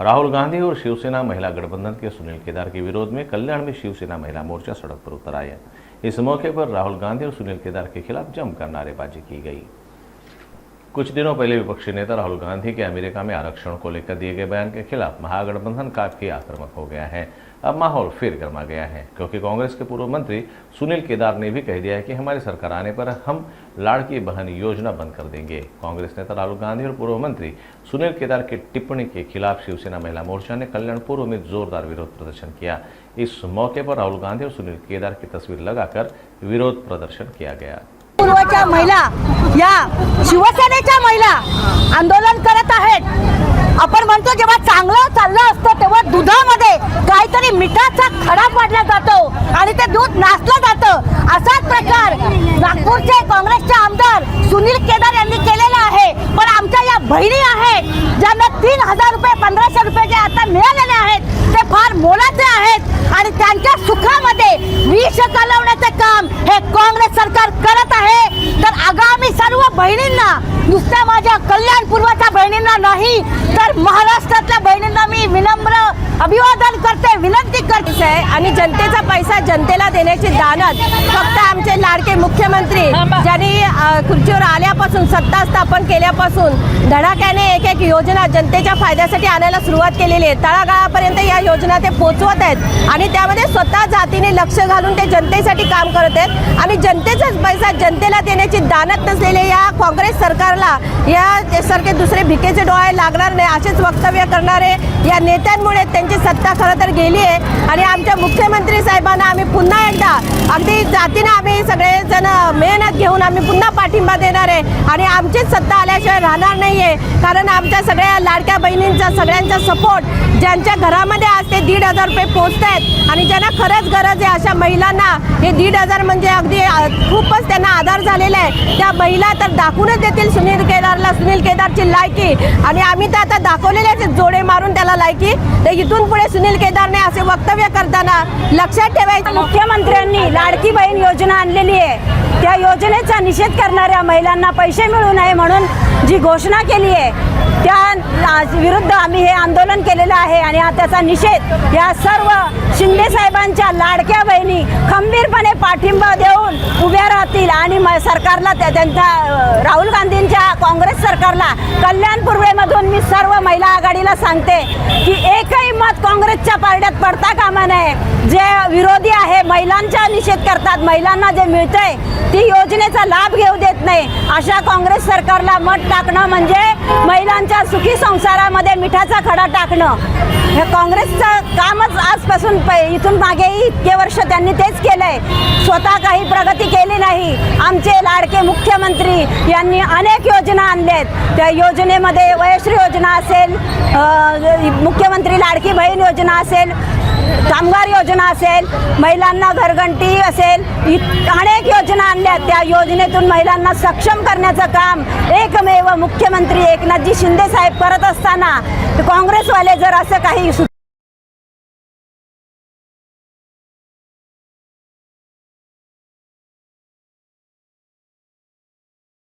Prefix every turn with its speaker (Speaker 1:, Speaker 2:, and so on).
Speaker 1: राहुल गांधी और शिवसेना महिला गठबंधन के सुनील केदार के विरोध में कल्याण में शिवसेना महिला मोर्चा सड़क पर उतर आया। इस मौके पर राहुल गांधी और सुनील केदार के खिलाफ जमकर नारेबाजी की गई। कुछ दिनों पहले विपक्षी नेता राहुल गांधी के अमेरिका में आरक्षण को लेकर दिए गए बयान के खिलाफ महागठबंधन काफी आक्रामक हो गया है। अब माहौल फिर गर्मा गया है, क्योंकि कांग्रेस के पूर्व मंत्री सुनील केदार ने भी कह दिया है कि हमारी सरकार आने पर हम लाड़की बहन योजना बंद कर देंगे। कांग्रेस नेता राहुल गांधी और पूर्व मंत्री सुनील केदार की टिप्पणी के खिलाफ शिवसेना महिला मोर्चा ने कल्याण पूर्व में जोरदार विरोध प्रदर्शन किया। इस मौके पर राहुल गांधी और सुनील केदार की तस्वीर लगाकर विरोध प्रदर्शन किया गया।
Speaker 2: पूर्वच्या महिला या शिवसेनेच्या महिला आंदोलन करत आहेत। आपण म्हणतो जेव्हा चांगलं चाललं असतं तेव्हा दुधामध्ये काहीतरी मिठाचा खडा पाडला जातो आणि ते दूध नासलं जातं। असाच प्रकार नागपूरचे काँग्रेसचे आमदार सुनील केदार यांनी केलेला आहे। पण आमच्या या बहिणी आहेत ज्यांना 3000 रुपये 1500 रुपये जे आता मिळालेले आहेत ते फार मोलाचे आहेत आणि त्यांच्या सुखामध्ये विष घालवण्याचे काम हे काँग्रेस सरकार करत आहे। तर आगामी सर्व बहिणींना, नुसत्या माझ्या कल्याण पूर्वच्या बहिणींना नाही तर महाराष्ट्रातल्या बहिणींना मी विनम्र अभिवादन करते, विनंती करते।
Speaker 3: आणि जनतेचा पैसा जनतेला देण्याची दानत फक्त आमचे लाडके मुख्यमंत्री ज्यांनी खुर्चीवर आल्यापासून, सत्ता स्थापन केल्यापासून धडाक्याने एक एक योजना जनतेच्या फायद्यासाठी आणायला सुरुवात केलेली आहे। तळागाळापर्यंत या योजना ते पोहोचवत आहेत आणि त्यामध्ये स्वतः जातीने लक्ष घालून ते जनतेसाठी काम करत आहेत आणि जनतेचाच पैसा जनतेला देण्याची दानत नसलेल्या या काँग्रेस सरकारला या सारखे दुसरे भिकेचे डोळे लागणार नाही असेच वक्तव्य करणारे या नेत्यांमुळे त्यांची सत्ता खरं तर गेली आहे। आणि आमच्या मुख्यमंत्री साहेबांना आम्ही पुन्हा एकदा अगदी जातीने आम्ही सगळेजण मेहनत घेऊन आम्ही पुन्हा पाठिंबा देणार आहे आणि आमचीच सत्ता आल्याशिवाय राहणार नाही आहे। कारण आमच्या सगळ्या लाडक्या बहिणींचा सगळ्यांचा सपोर्ट ज्यांच्या घरामध्ये आज ते 1500 रुपये पोहोचत आहेत आणि ज्यांना खरंच गरज आहे अशा महिलांना हे 1500 म्हणजे अगदी खूपच त्यांना आधार झालेला आहे। त्या महिला तर दाखवूनच देतील सुनील केदारची लायकी आणि आम्ही तर आता दाखवलेले जोडे मारून त्याला लायकी। तर इथून पुढे सुनील केदारने असे वक्तव्य करताना लक्षात ठेवायचं मुख्यमंत्र्यांनी लाडकी बहीण योजना आणलेली आहे त्या योजनेचा निषेध करणाऱ्या महिलांना पैसे मिळू नये म्हणून जी घोषणा केली आहे त्या विरुद्ध आम्ही हे आंदोलन केलेलं आहे आणि त्याचा निषेध या सर्व शिंदे साहेबांच्या लाडक्या बहिणी खंबीरपणे पाठिंबा देऊन उभ्या राहतील आणि सरकारला त्यांच्या राहुल गांधींच्या काँग्रेस सरकारला कल्याण पूर्वेमधून मी सर्व महिला आघाडीला सांगते की एकही मत काँग्रेसच्या पारड्यात पडता कामा नये। जे विरोधी आहे महिलांचा निषेध करतात, महिलांना जे मिळतंय ती योजनेचा लाभ घेऊ देत नाही अशा काँग्रेस सरकारला मत टाकणं म्हणजे महिलांच्या सुखी संसारामध्ये मिठाचा खडा टाकणं। हे काँग्रेसचं कामच आजपासून इथून मागेही इतके वर्ष त्यांनी तेच केलंय, स्वतः काही प्रगती केली नाही। आमचे लाडके मुख्यमंत्री यांनी अनेक योजना आणल्यात, त्या योजनेमध्ये वयश्री योजना असेल, मुख्यमंत्री लाडकी बहीण योजना असेल, कामगार योजना असेल, महिलांना घरघंटी असेल, अनेक योजना आणल्या। त्या योजनेतून महिलांना सक्षम करण्याचं काम एकमेव मुख्यमंत्री एकनाथजी शिंदे साहेब करत असताना काँग्रेसवाले जर असं काही